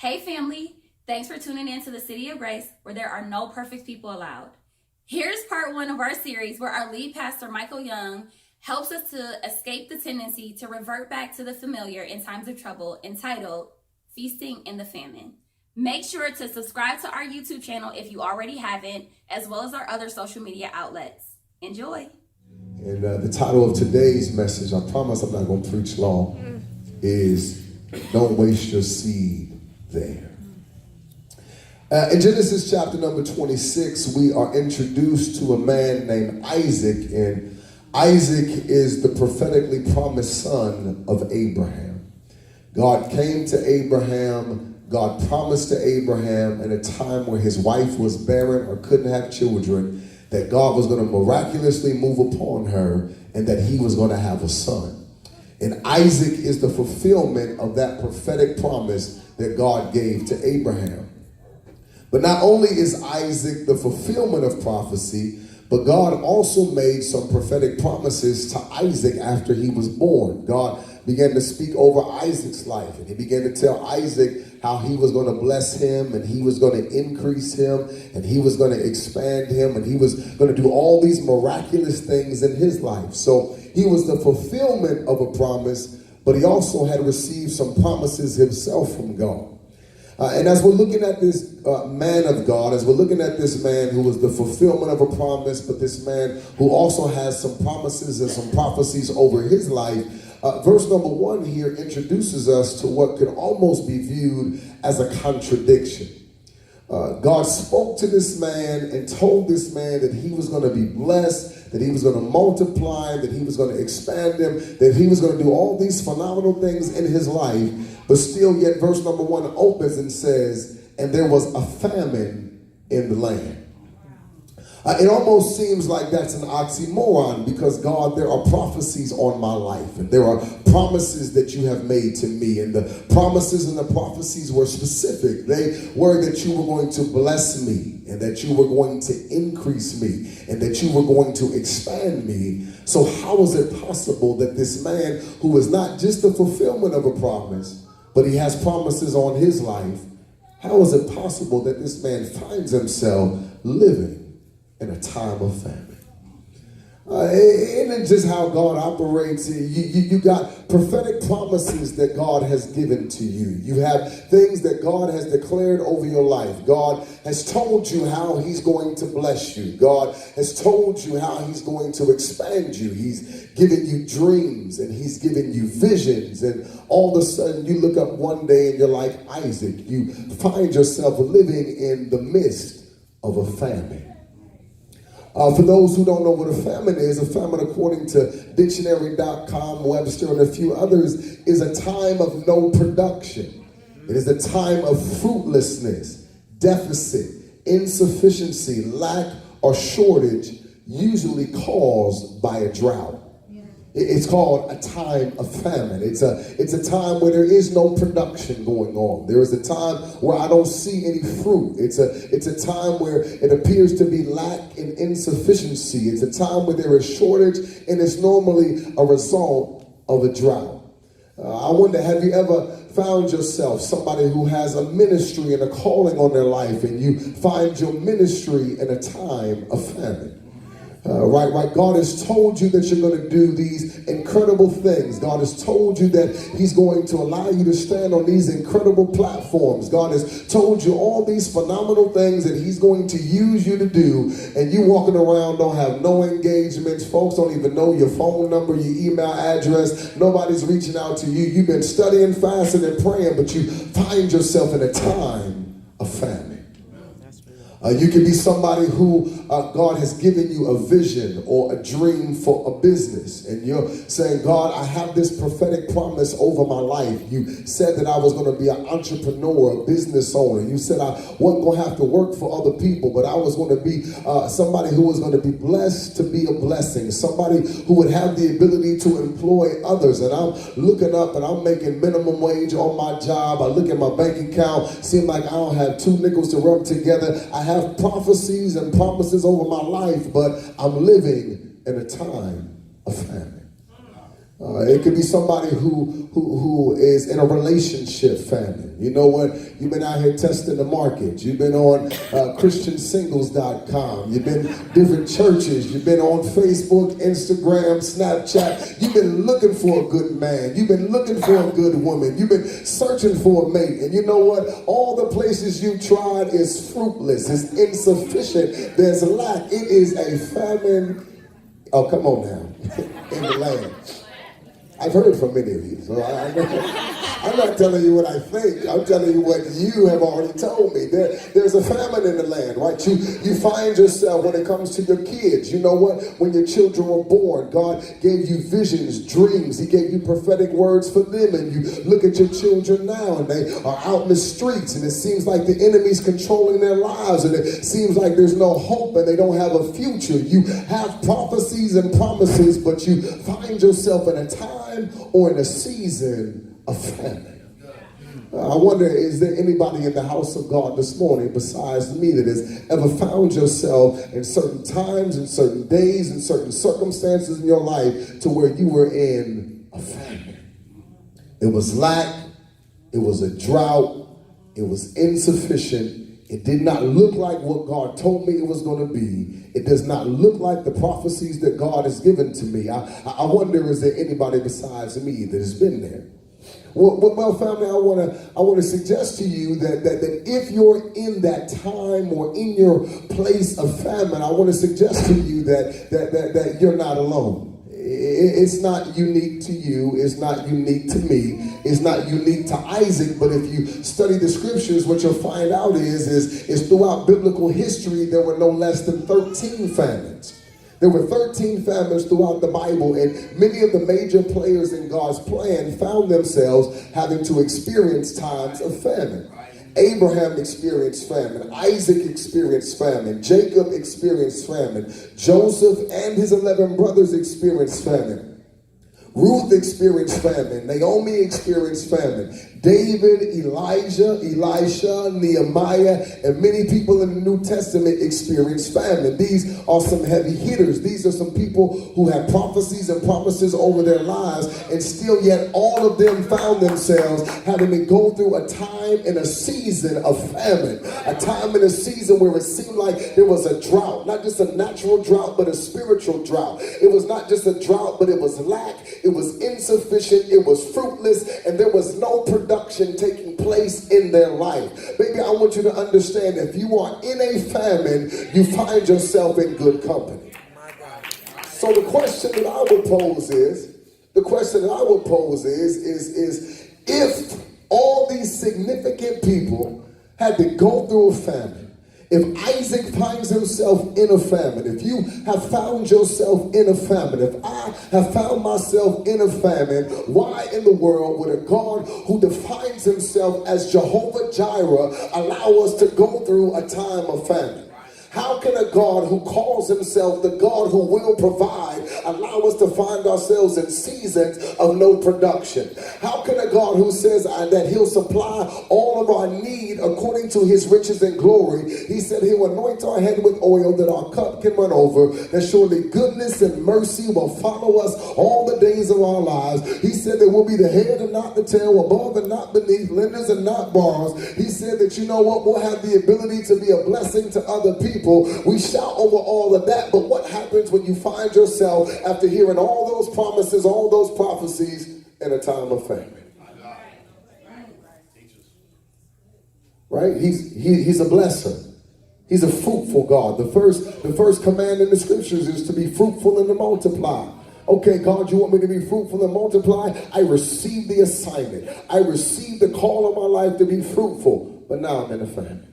Hey family, thanks for tuning in to the City of Grace, where there are no perfect people allowed. Here's part one of our series where our lead pastor, Michael Young, helps us to escape the tendency to revert back to the familiar in times of trouble, entitled Feasting in the Famine. Make sure to subscribe to our YouTube channel if you already haven't, as well as our other social media outlets. Enjoy. And the title of today's message, I promise I'm not going to preach long, is Don't Waste Your Seed There. In Genesis chapter number 26, we are introduced to a man named Isaac, and Isaac is the prophetically promised son of Abraham. God came to Abraham, God promised to Abraham in a time where his wife was barren or couldn't have children, that God was going to miraculously move upon her and that he was going to have a son. And Isaac is the fulfillment of that prophetic promise that God gave to Abraham. But not only is Isaac the fulfillment of prophecy, but God also made some prophetic promises to Isaac after he was born. God began to speak over Isaac's life, and he began to tell Isaac how he was going to bless him, and he was going to increase him, and he was going to expand him, and he was going to do all these miraculous things in his life. So he was the fulfillment of a promise, but he also had received some promises himself from God. And as we're looking at this man of God, as we're looking at this man who was the fulfillment of a promise, but this man who also has some promises and some prophecies over his life, verse number 1 here introduces us to what could almost be viewed as a contradiction. God spoke to this man and told this man that he was going to be blessed, that he was going to multiply, that he was going to expand him, that he was going to do all these phenomenal things in his life. But still, yet verse number 1 opens and says, and there was a famine in the land. It almost seems like that's an oxymoron, because God, there are prophecies on my life, and there are promises that you have made to me, and the promises and the prophecies were specific. They were that you were going to bless me, and that you were going to increase me, and that you were going to expand me. So how is it possible that this man, who is not just the fulfillment of a promise, but he has promises on his life, how is it possible that this man finds himself living in a time of famine? Isn't it just how God operates? You got prophetic promises that God has given to you. You have things that God has declared over your life. God has told you how he's going to bless you. God has told you how he's going to expand you. He's given you dreams, and he's given you visions, and all of a sudden you look up one day and you're like Isaac. You find yourself living in the midst of a famine. For those who don't know what a famine is, a famine, according to dictionary.com, Webster, and a few others, is a time of no production. It is a time of fruitlessness, deficit, insufficiency, lack, or shortage, usually caused by a drought. It's called a time of famine. It's a time where there is no production going on. There is a time where I don't see any fruit. It's a time where it appears to be lack and insufficiency. It's a time where there is shortage, and it's normally a result of a drought. I wonder, have you ever found yourself somebody who has a ministry and a calling on their life, and you find your ministry in a time of famine? Right. God has told you that you're going to do these incredible things. God has told you that he's going to allow you to stand on these incredible platforms. God has told you all these phenomenal things that he's going to use you to do. And you walking around don't have no engagements. Folks don't even know your phone number, your email address. Nobody's reaching out to you. You've been studying, fasting, and praying, but you find yourself in a time of famine. You can be somebody who God has given you a vision or a dream for a business, and you're saying, God, I have this prophetic promise over my life. You said that I was going to be an entrepreneur, a business owner. You said I wasn't going to have to work for other people, but I was going to be somebody who was going to be blessed to be a blessing, somebody who would have the ability to employ others. And I'm looking up and I'm making minimum wage on my job. I look at my bank account, seem like I don't have two nickels to rub together. I have prophecies and promises over my life, but I'm living in a time of famine. It could be somebody who is in a relationship famine. You know what? You've been out here testing the market. You've been on ChristianSingles.com. You've been different churches. You've been on Facebook, Instagram, Snapchat. You've been looking for a good man. You've been looking for a good woman. You've been searching for a mate. And you know what? All the places you've tried is fruitless. It's insufficient. There's lack. It is a famine. Oh, come on now. In the land. I've heard from many of you, so I'm not telling you what I think. I'm telling you what you have already told me. There's a famine in the land, right? You find yourself when it comes to your kids. You know what? When your children were born, God gave you visions, dreams. He gave you prophetic words for them, and you look at your children now, and they are out in the streets, and it seems like the enemy's controlling their lives, and it seems like there's no hope, and they don't have a future. You have prophecies and promises, but you find yourself in a time or in a season of famine. I wonder, is there anybody in the house of God this morning besides me that has ever found yourself in certain times and certain days and certain circumstances in your life to where you were in a famine? It was lack, it was a drought, it was insufficient. It did not look like what God told me it was going to be. It does not look like the prophecies that God has given to me. I wonder, is there anybody besides me that has been there? Well, family, I want to suggest to you that if you're in that time or in your place of famine, I want to suggest to you that you're not alone. It's not unique to you. It's not unique to me. It's not unique to Isaac. But if you study the scriptures, what you'll find out is throughout biblical history, there were no less than 13 famines. There were 13 famines throughout the Bible, and many of the major players in God's plan found themselves having to experience times of famine. Abraham experienced famine. Isaac experienced famine. Jacob experienced famine. Joseph and his 11 brothers experienced famine. Ruth experienced famine. Naomi experienced famine. David, Elijah, Elisha, Nehemiah, and many people in the New Testament experienced famine. These are some heavy hitters. These are some people who have prophecies and promises over their lives, and still yet all of them found themselves having to go through a time and a season of famine. A time and a season where it seemed like there was a drought. Not just a natural drought, but a spiritual drought. It was not just a drought, but it was lack. It was insufficient. It was fruitless. And there was no production taking place in their life. Baby, I want you to understand, if you are in a famine, you find yourself in good company. So the question that I would pose is, if all these significant people had to go through a famine, if Isaac finds himself in a famine, if you have found yourself in a famine, if I have found myself in a famine, why in the world would a God who defines himself as Jehovah Jireh allow us to go through a time of famine? How can a God who calls himself the God who will provide allow us to find ourselves in seasons of no production? How can a God who says that he'll supply all of our need according to his riches and glory? He said he'll anoint our head with oil that our cup can run over, that surely goodness and mercy will follow us all the days of our lives. He said that we'll be the head and not the tail, above and not beneath, lenders and not borrowers. He said that, you know what, we'll have the ability to be a blessing to other people. We shout over all of that, but what happens when you find yourself after hearing all those promises, all those prophecies in a time of famine? Right? He's a blesser. He's a fruitful God. The first command in the scriptures is to be fruitful and to multiply. Okay, God, you want me to be fruitful and multiply? I received the assignment. I received the call of my life to be fruitful, but now I'm in a famine.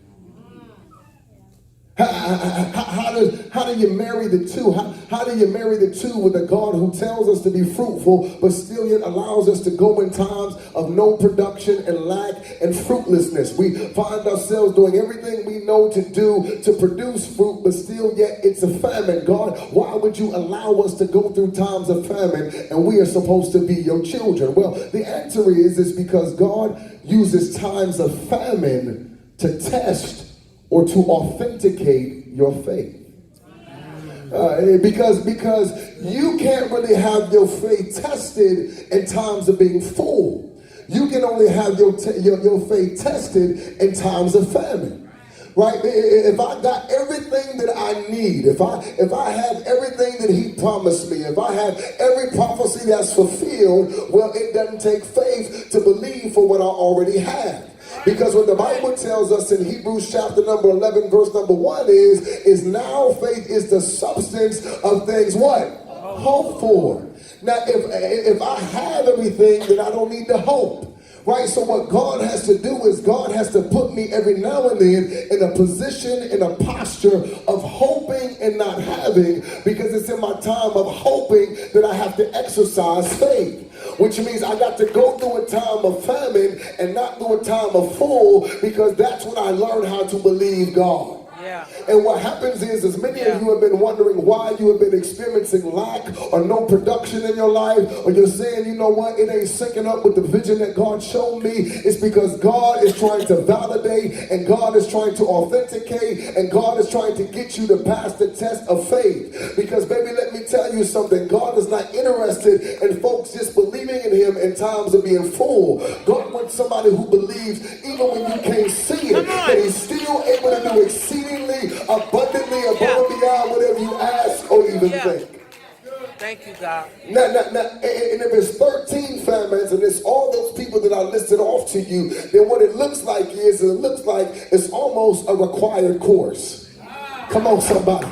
How do you marry the two? How do you marry the two with a God who tells us to be fruitful, but still yet allows us to go in times of no production and lack and fruitlessness? We find ourselves doing everything we know to do to produce fruit, but still yet it's a famine. God, why would you allow us to go through times of famine and we are supposed to be your children? Well, the answer is because God uses times of famine to test or to authenticate your faith. Because you can't really have your faith tested in times of being full. You can only have your faith tested in times of famine. Right? If I got everything that I need, if I have everything that he promised me, if I have every prophecy that's fulfilled, well, it doesn't take faith to believe for what I already have. Because what the Bible tells us in Hebrews chapter number 11, verse number 1 is now faith is the substance of things what? Hope for. Now, if I have everything, then I don't need to hope. Right, so what God has to do is God has to put me every now and then in a position, in a posture of hoping and not having, because it's in my time of hoping that I have to exercise faith. Which means I got to go through a time of famine and not through a time of full, because that's when I learn how to believe God. Yeah. And what happens is, as many of you have been wondering why you have been experiencing lack or no production in your life, or you're saying, you know what, it ain't syncing up with the vision that God showed me, it's because God is trying to validate, and God is trying to authenticate, and God is trying to get you to pass the test of faith. Because baby, let me tell you something, God is not interested in folks just believing in him in times of being full. God wants somebody who believes even when you can't see it, that he's still able to do exceedingly abundantly above and beyond whatever you ask or even think. Thank you, God. Now, and if it's 13 famines and it's all those people that I listed off to you, then what it looks like is, it's almost a required course. Come on, somebody.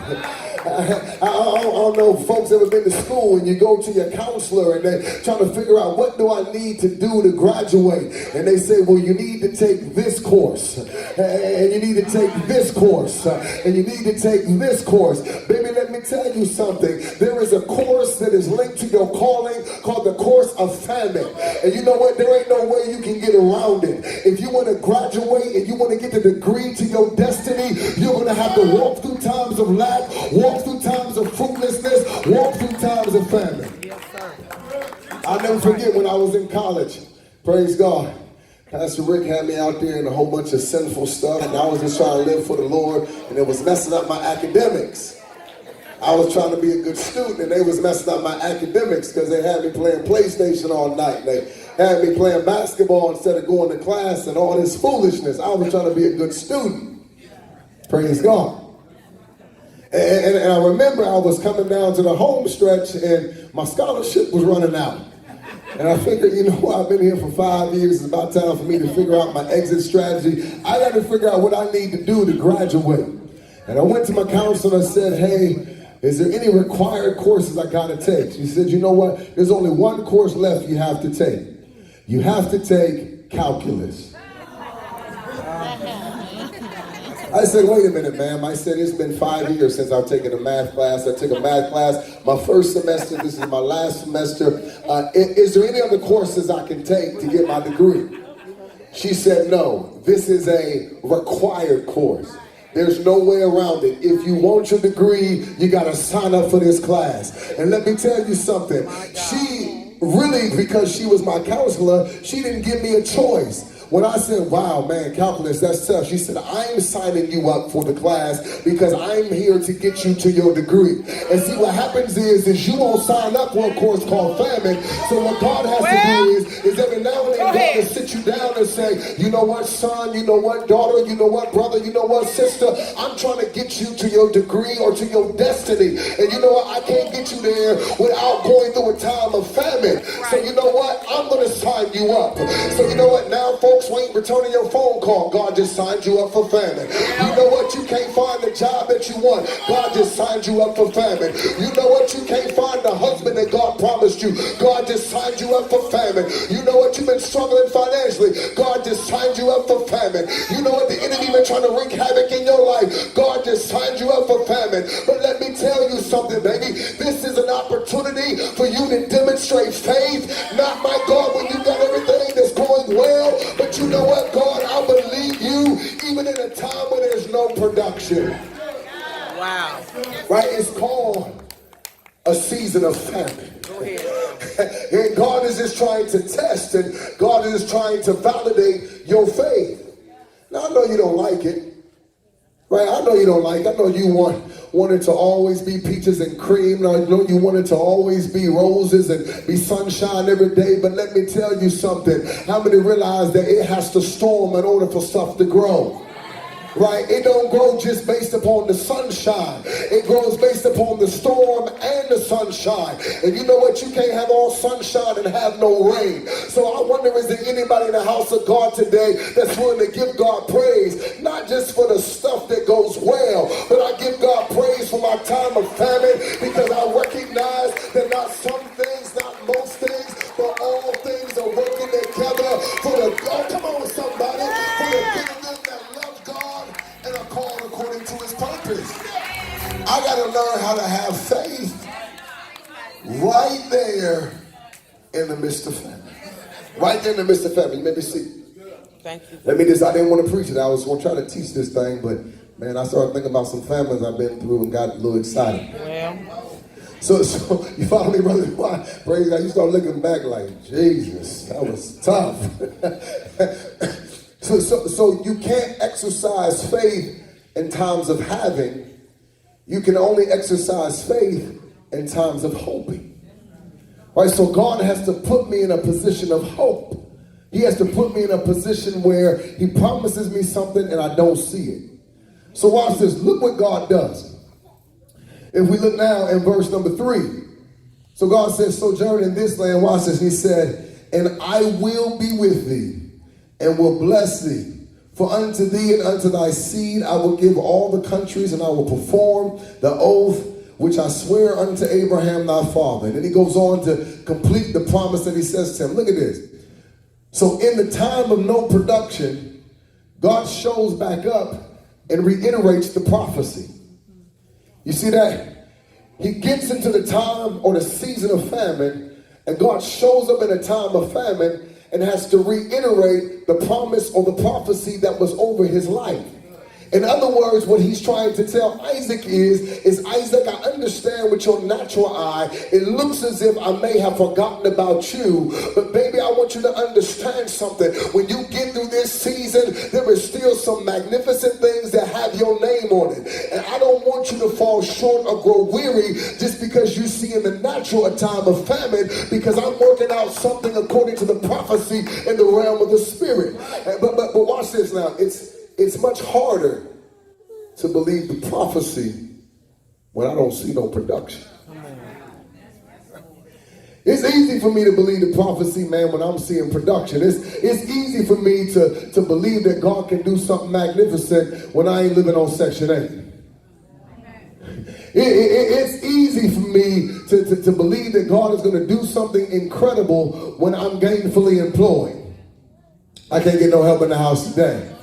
I don't know if folks ever been to school and you go to your counselor and they're trying to figure out what do I need to do to graduate, and they say, well, you need to take this course and you need to take this course and you need to take this course. Baby, let me tell you something. There is a course that is linked to your calling called the course of famine, and you know what, there ain't no way you can get around it. If you want to graduate and you want to get the degree to your destiny, you're going to have to walk through times of lack, walk through times of fruitlessness, walk through times of famine. Yes, sir. I'll never forget when I was in college, praise God, Pastor Rick had me out there in a whole bunch of sinful stuff, and I was just trying to live for the Lord, and it was messing up my academics. I was trying to be a good student, and they was messing up my academics because they had me playing PlayStation all night. They had me playing basketball instead of going to class and all this foolishness. I was trying to be a good student. Praise God. And I remember I was coming down to the home stretch and my scholarship was running out. And I figured, you know what, I've been here for 5 years. It's about time for me to figure out my exit strategy. I got to figure out what I need to do to graduate. And I went to my counselor and said, hey, is there any required courses I got to take? She said, you know what, there's only one course left you have to take. You have to take calculus. I said, wait a minute, ma'am. I said, it's been 5 years since I've taken a math class. I took a math class my first semester. This is my last semester. Is there any other courses I can take to get my degree? She said, no, this is a required course. There's no way around it. If you want your degree, you got to sign up for this class. And let me tell you something. She really, because she was my counselor, she didn't give me a choice. When I said, wow, man, calculus, that's tough, she said, I'm signing you up for the class because I'm here to get you to your degree. And see, what happens is you won't sign up for a course called famine. So what God has to do is every now and then God will sit you down and say, you know what, son, you know what, daughter, you know what, brother, you know what, sister, I'm trying to get you to your degree or to your destiny. And you know what, I can't get you there without going through a time of famine. So you know what, I'm going to sign you up. So you know what, now, folks, ain't returning your phone call. God just signed you up for famine. You know what? You can't find the job that you want. God just signed you up for famine. You know what? You can't find the husband that God promised you. God just signed you up for famine. You know what? You've been struggling financially. God just signed you up for famine. You know what? The enemy been trying to wreak havoc in your life. God just signed you up for famine. But let me tell you something, baby. This is an opportunity for you to demonstrate faith. Not, my God, when you got everything that's going well, but you know what, God, I believe you even in a time when there's no production. Wow. Right? It's called a season of famine. Go ahead. And God is just trying to test, and God is trying to validate your faith. Now, I know you don't like it. Right? I know you don't like it. I know you want wanted to always be peaches and cream. I know you wanted to always be roses and be sunshine every day. But let me tell you something. How many realize that it has to storm in order for stuff to grow? Right? It don't grow just based upon the sunshine. It grows based upon the storm and the sunshine. And you know what? You can't have all sunshine and have no rain. So I wonder, is there anybody in the house of God today that's willing to give God praise? Not just for the stuff that goes well, but I give God praise for my time of famine, because I recognize that not some things, not most things, but all things are working together for the, oh, come on somebody, for the good of them that love God and are called according to his purpose. I got to learn how to have faith right there in the midst of famine. Right there in the midst of famine. You may be seated. Thank you. I didn't want to preach it. I was going to try to teach this thing, but man, I started thinking about some famines I've been through and got a little excited. Well, So you follow me, brother? Why? Praise God. You start looking back like, Jesus, that was tough. So you can't exercise faith in times of having. You can only exercise faith in times of hoping. Right? So God has to put me in a position of hope. He has to put me in a position where he promises me something and I don't see it. So watch this. Look what God does. If we look now in verse number 3. So God says, sojourn in this land. Watch this. He said, and I will be with thee and will bless thee. For unto thee and unto thy seed I will give all the countries, and I will perform the oath which I swear unto Abraham thy father. And then he goes on to complete the promise that he says to him. Look at this. So in the time of no production, God shows back up and reiterates the prophecy. You see that? He gets into the time or the season of famine, and God shows up in a time of famine and has to reiterate the promise or the prophecy that was over his life. In other words, what he's trying to tell Isaac is Isaac, I understand with your natural eye, it looks as if I may have forgotten about you, but baby, I want you to understand something. When you get through this season, there is still some magnificent things that have your name on it. And I don't want you to fall short or grow weary just because you see in the natural a time of famine, because I'm working out something according to the prophecy in the realm of the spirit. But watch this now. It's much harder to believe the prophecy when I don't see no production. It's easy for me to believe the prophecy, man, when I'm seeing production. It's easy for me to believe that God can do something magnificent when I ain't living on Section 8. It's easy for me to believe that God is going to do something incredible when I'm gainfully employed. I can't get no help in the house today.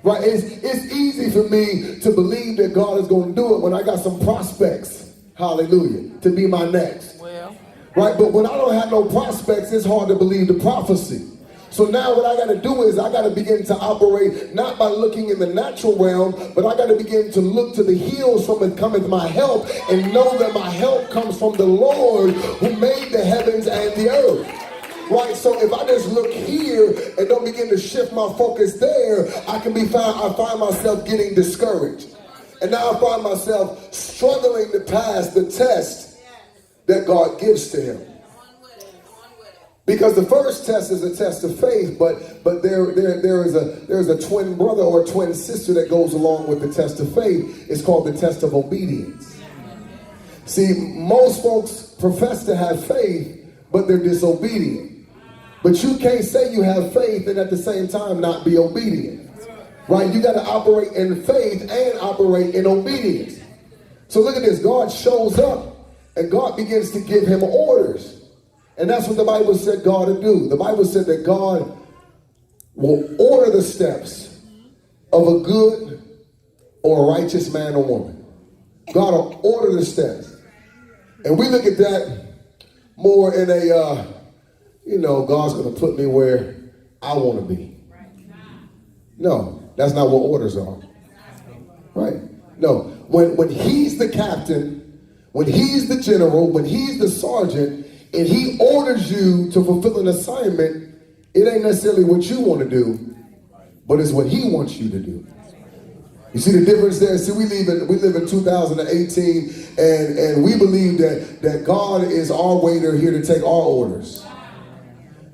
Right? It's easy for me to believe that God is going to do it when I got some prospects, hallelujah, to be my next. well, Right? But when I don't have no prospects, it's hard to believe the prophecy. So now what I got to do is I got to begin to operate not by looking in the natural realm, but I got to begin to look to the hills from it cometh my help, and know that my help comes from the Lord who made the heavens and the earth. Right, so if I just look here and don't begin to shift my focus there, I find myself getting discouraged. And now I find myself struggling to pass the test that God gives to him. Because the first test is a test of faith, but there is a twin brother or a twin sister that goes along with the test of faith. It's called the test of obedience. See, most folks profess to have faith, but they're disobedient. But you can't say you have faith and at the same time not be obedient. Right? You got to operate in faith and operate in obedience. So look at this. God shows up and God begins to give him orders. And that's what the Bible said God would do. The Bible said that God will order the steps of a good or a righteous man or woman. God will order the steps. And we look at that more in a... God's going to put me where I want to be. No, that's not what orders are. Right? No, when he's the captain, when he's the general, when he's the sergeant, and he orders you to fulfill an assignment, it ain't necessarily what you want to do, but it's what he wants you to do. You see the difference there? See, we live in 2018, and we believe that God is our waiter here to take our orders.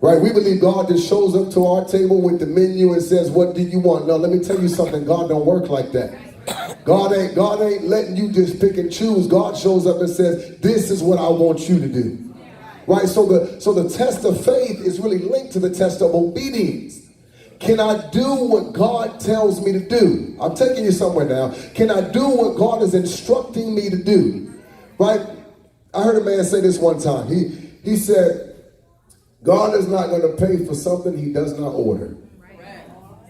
Right? We believe God just shows up to our table with the menu and says, what do you want? No, let me tell you something. God don't work like that. God ain't letting you just pick and choose. God shows up and says, this is what I want you to do. Right? So the test of faith is really linked to the test of obedience. Can I do what God tells me to do? I'm taking you somewhere now. Can I do what God is instructing me to do? Right? I heard a man say this one time. He said, God is not going to pay for something he does not order.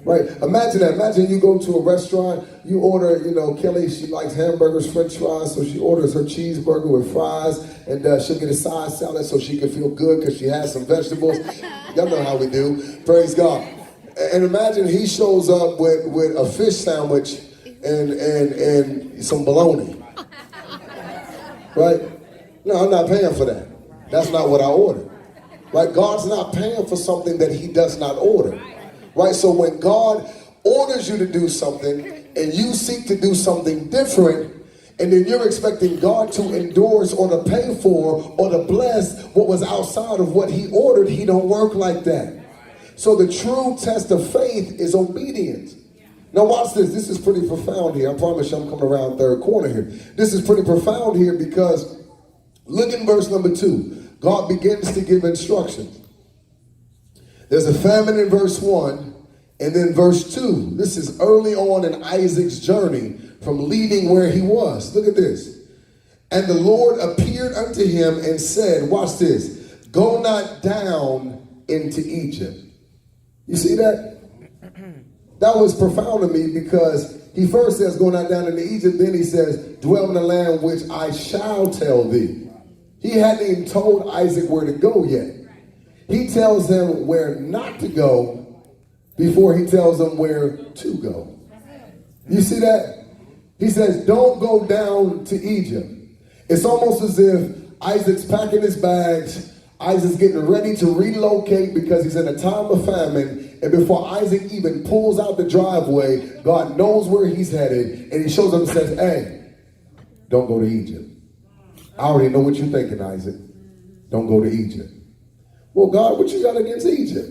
Right? Imagine that. Imagine you go to a restaurant, you order, Kelly, she likes hamburgers, french fries, so she orders her cheeseburger with fries, and she'll get a side salad so she can feel good because she has some vegetables. Y'all know how we do. Praise God. And imagine he shows up with a fish sandwich and some bologna. Right? No, I'm not paying for that. That's not what I ordered. Right? God's not paying for something that he does not order. Right? So when God orders you to do something and you seek to do something different, and then you're expecting God to endorse or to pay for or to bless what was outside of what he ordered, he don't work like that. So the true test of faith is obedience. Now watch this. This is pretty profound here. I promise you I'm coming around third corner here. This is pretty profound here because look in verse number 2. God begins to give instructions. There's a famine in verse 1 and then verse 2. This is early on in Isaac's journey from leaving where he was. Look at this. And the Lord appeared unto him and said, watch this, go not down into Egypt. You see that? That was profound to me because he first says, go not down into Egypt. Then he says, dwell in the land which I shall tell thee. He hadn't even told Isaac where to go yet. He tells him where not to go before he tells him where to go. You see that? He says, don't go down to Egypt. It's almost as if Isaac's packing his bags. Isaac's getting ready to relocate because he's in a time of famine. And before Isaac even pulls out the driveway, God knows where he's headed. And he shows up and says, hey, don't go to Egypt. I already know what you're thinking, Isaac. Don't go to Egypt. Well, God, what you got against Egypt?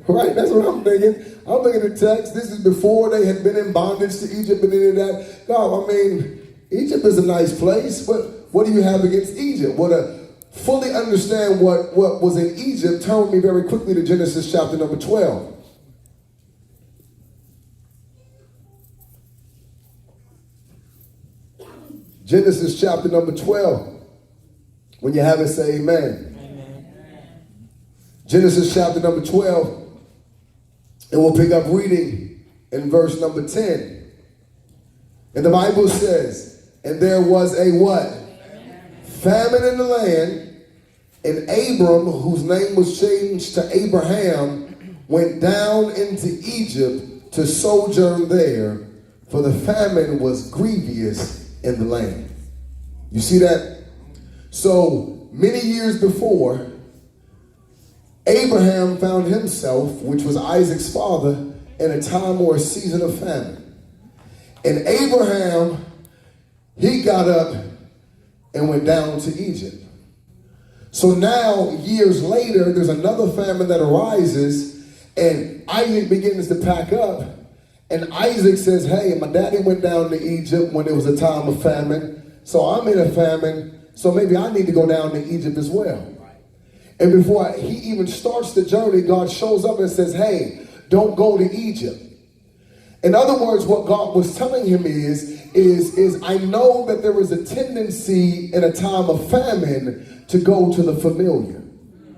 Right? That's what I'm thinking. I'm looking at the text. This is before they had been in bondage to Egypt and any of that. God, I mean, Egypt is a nice place, but what do you have against Egypt? What a fully understand what was in Egypt, turn with me very quickly to Genesis chapter number 12. Genesis chapter number 12. When you have it, say amen. Amen. Genesis chapter number 12. And we'll pick up reading in verse number 10. And the Bible says, and there was a what? Famine in the land, and Abram, whose name was changed to Abraham, went down into Egypt to sojourn there, for the famine was grievous in the land. You see that? So many years before, Abraham found himself, which was Isaac's father, in a time or a season of famine. And Abraham, he got up and went down to Egypt. So now, years later, there's another famine that arises, and Isaac begins to pack up. And Isaac says, hey, my daddy went down to Egypt when it was a time of famine, so I'm in a famine, so maybe I need to go down to Egypt as well. And before he even starts the journey, God shows up and says, hey, don't go to Egypt. In other words, what God was telling him is I know that there is a tendency in a time of famine to go to the familiar.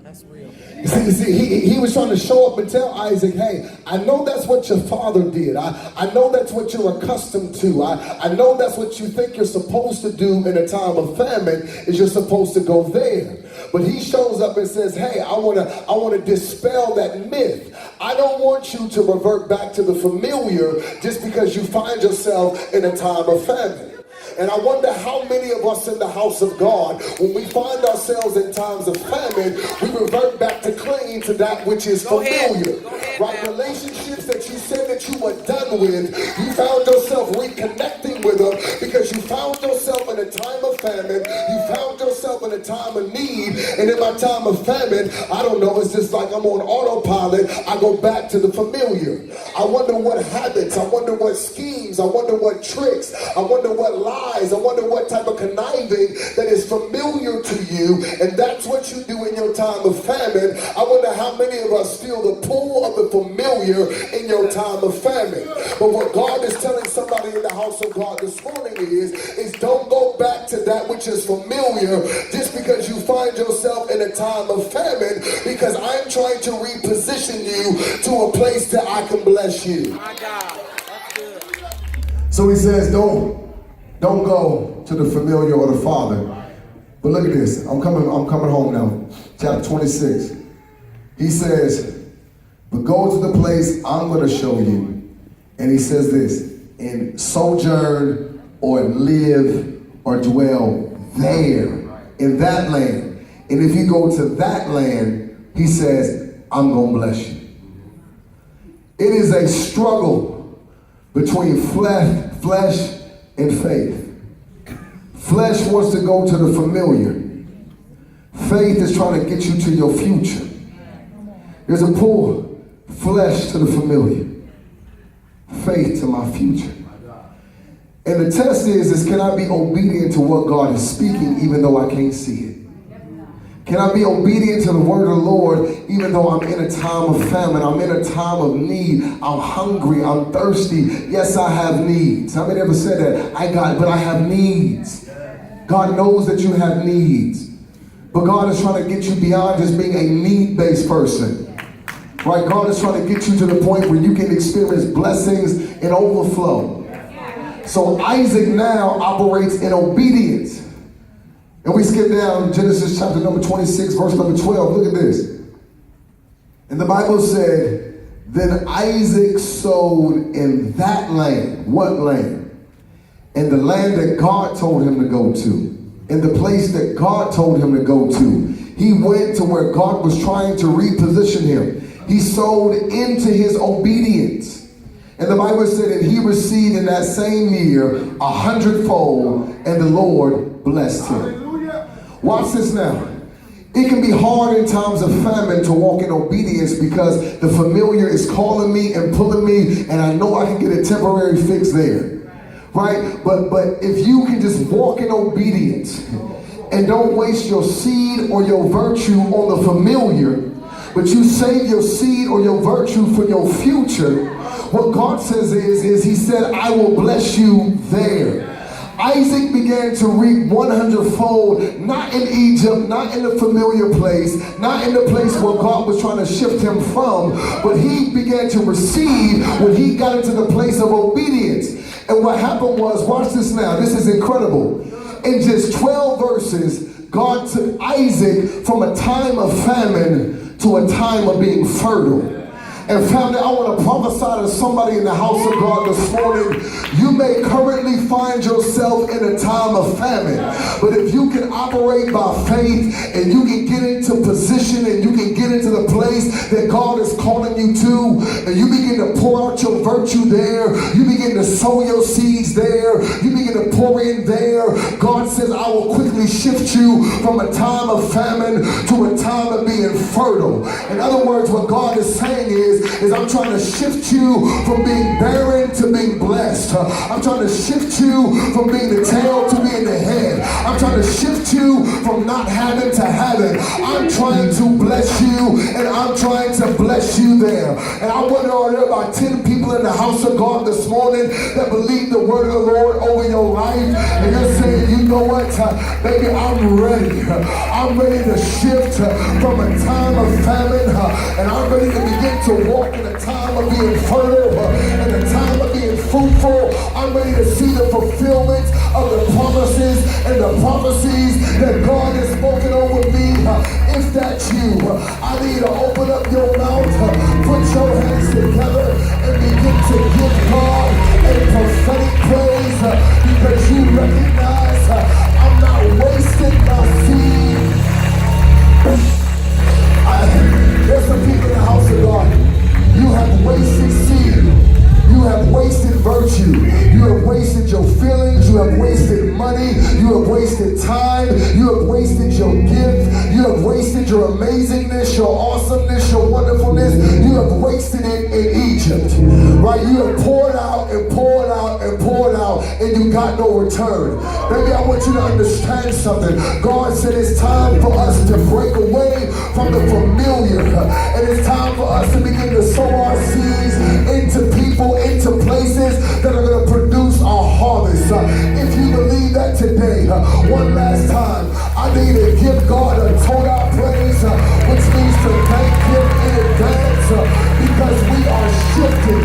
That's real. He was trying to show up and tell Isaac, hey, I know that's what your father did. I know that's what you're accustomed to. I know that's what you think you're supposed to do in a time of famine, is you're supposed to go there. But he shows up and says, hey, I want to dispel that myth. I don't want you to revert back to the familiar just because you find yourself in a time of famine. And I wonder how many of us in the house of God, when we find ourselves in times of famine, we revert back to clinging to that which is familiar. Right? Relationships relationships that you said that you were done with, you found yourself reconnecting with them because you found yourself in a time of famine, you found yourself in a time of need, and in my time of famine, I don't know, it's just like I'm on autopilot. I go back to the familiar. I wonder what habits, I wonder what schemes, I wonder what tricks, I wonder what lies, I wonder what type of conniving that is familiar to you, and that's what you do in your time of famine. I wonder how many of us feel the pull of the familiar in your time of famine. But what God is telling somebody in the house of God this morning is don't go back to that which is familiar just because you find yourself in a time of famine, because I'm trying to reposition you to a place that I can bless you. My God. That's good. So he says, don't go to the familiar or the father. But look at this. I'm coming home now. Chapter 26. He says, but go to the place I'm going to show you. And he says this, and sojourn or live or dwell there in that land. And if you go to that land, he says, I'm going to bless you. It is a struggle between flesh and faith. Flesh wants to go to the familiar. Faith is trying to get you to your future. There's a pull. Flesh to the familiar. Faith to my future. And the test is can I be obedient to what God is speaking even though I can't see it? Can I be obedient to the word of the Lord even though I'm in a time of famine? I'm in a time of need. I'm hungry. I'm thirsty. Yes, I have needs. How many ever said that? But I have needs. God knows that you have needs. But God is trying to get you beyond just being a need-based person. Right? God is trying to get you to the point where you can experience blessings and overflow. So Isaac now operates in obedience. And we skip down Genesis chapter number 26, verse number 12. Look at this. And the Bible said, then Isaac sowed in that land. What land? In the land that God told him to go to. In the place that God told him to go to. He went to where God was trying to reposition him. He sowed into his obedience. And the Bible said that he received in that same year 100-fold, and the Lord blessed him. Watch this now. It can be hard in times of famine to walk in obedience because the familiar is calling me and pulling me, and I know I can get a temporary fix there. Right? But if you can just walk in obedience and don't waste your seed or your virtue on the familiar, but you save your seed or your virtue for your future, what God says is he said, I will bless you there. Isaac began to reap 100-fold, not in Egypt, not in the familiar place, not in the place where God was trying to shift him from, but he began to receive when he got into the place of obedience. And what happened was, watch this now, this is incredible. In just 12 verses, God took Isaac from a time of famine to a time of being fertile. And family, I want to prophesy to somebody in the house of God this morning. You may currently find yourself in a time of famine, but if you can operate by faith and you can get into position and you can get into the place that God is calling you to, and you begin to pour out your virtue there, you begin to sow your seeds there, you begin to pour in there, God says, I will quickly shift you from a time of famine to a time of being fertile. In other words, what God is saying is I'm trying to shift you from being barren to being blessed. I'm trying to shift you from being the tail to being the head. I'm trying to shift you from not having to having. I'm trying to bless you, and I'm trying to bless you there. And I wonder, are there about 10 people in the house of God this morning that believe the word of the Lord over your life? And you're saying, you know what, baby, I'm ready. I'm ready to shift from a time of famine, and I'm ready to begin to walk in a time of being fertile, in a time of being fruitful. I'm ready to see the fulfillment of the promises and the prophecies that God has spoken over me. If that's you, I need to open up your mouth, put your hands together, and begin to give God a prophetic praise, because you recognize I'm not wasting my seed. There's some people in the house of God. You have wasted seed your feelings. You have wasted money. You have wasted time. You have wasted your gift. You have wasted your amazingness, your awesomeness, your wonderfulness. You have wasted it in Egypt. Right? You have poured out and poured out and poured out, and you got no return. Baby, I want you to understand something. God said it's time for us to break away from the familiar. And it's time for us to begin to sow our seeds into people, into places that are going to produce our harvest. If you believe that today, one last time, I need to give God a total praise, which means to thank Him in advance, because we are shifting.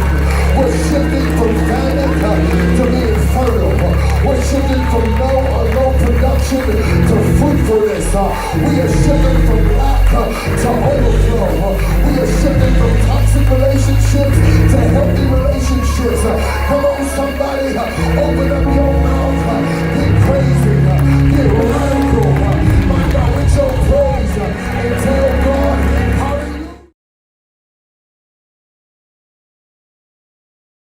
We're shifting from famine to being fertile. We're shifting from low production to fruitfulness. We are shifting from lack to overflow. We are shifting from toxic relationships to healthy relationships.